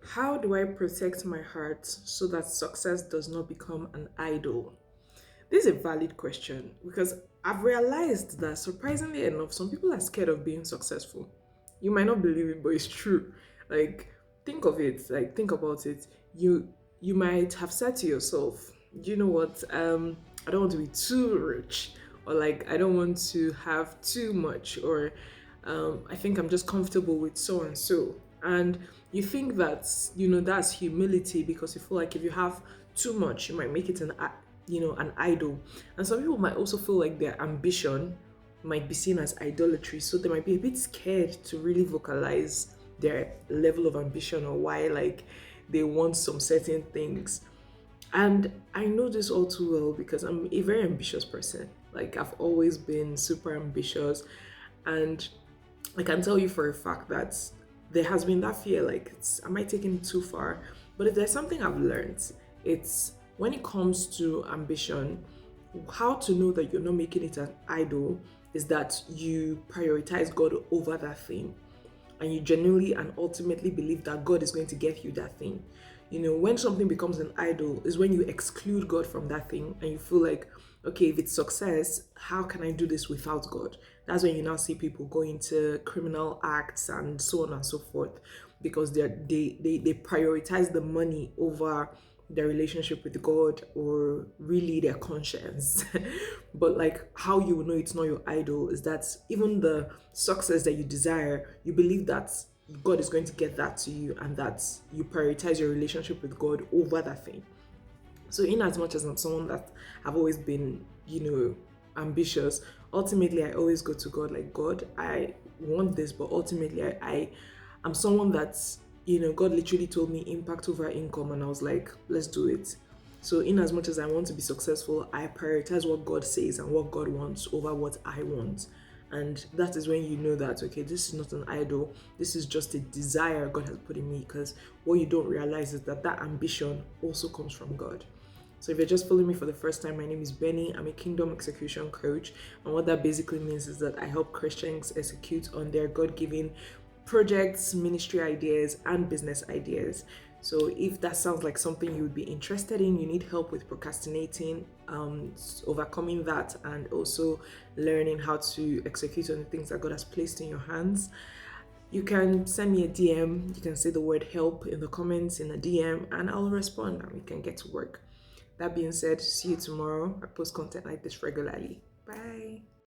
How do I protect my heart so that success does not become an idol? This is a valid question because I've realized that surprisingly enough, some people are scared of being successful. You might not believe it, but it's true. Like, think of it, like think about it. You might have said to yourself, you know what, I don't want to be too rich, or like I don't want to have too much, or I think I'm just comfortable with so and so. And you think that's humility because you feel like if you have too much, you might make it an idol. And some people might also feel like their ambition might be seen as idolatry, so they might be a bit scared to really vocalize their level of ambition or why like they want some certain things. And I know this all too well because I'm a very ambitious person. Like I've always been super ambitious, and I can tell you for a fact that there has been that fear like, am I taking it too far? But if there's something I've learned, it's when it comes to ambition, how to know that you're not making it an idol is that you prioritize God over that thing, and you genuinely and ultimately believe that God is going to get you that thing. When something becomes an idol is when you exclude God from that thing and you feel like, okay, if it's success, how can I do this without God? That's when you now see people go into criminal acts and so on and so forth because they prioritize the money over their relationship with God or really their conscience. But like how you will know it's not your idol is that even the success that you desire, you believe that God is going to get that to you and that you prioritize your relationship with God over that thing. So in as much as I'm someone that I've always been, ambitious, ultimately I always go to God like, God, I want this, but ultimately I'm someone that's, God literally told me impact over income, and I was like, let's do it. So in as much as I want to be successful, I prioritize what God says and what God wants over what I want. And that is when you know that, okay, this is not an idol, this is just a desire God has put in me. Because what you don't realize is that ambition also comes from God. So if you're just following me for the first time, my name is Benny. I'm a kingdom execution coach. And what that basically means is that I help Christians execute on their God-given projects, ministry ideas, and business ideas. So if that sounds like something you would be interested in, you need help with procrastinating, overcoming that, and also learning how to execute on the things that God has placed in your hands, you can send me a DM. You can say the word help in the comments in a DM, and I'll respond and we can get to work. That being said, see you tomorrow. I post content like this regularly. Bye.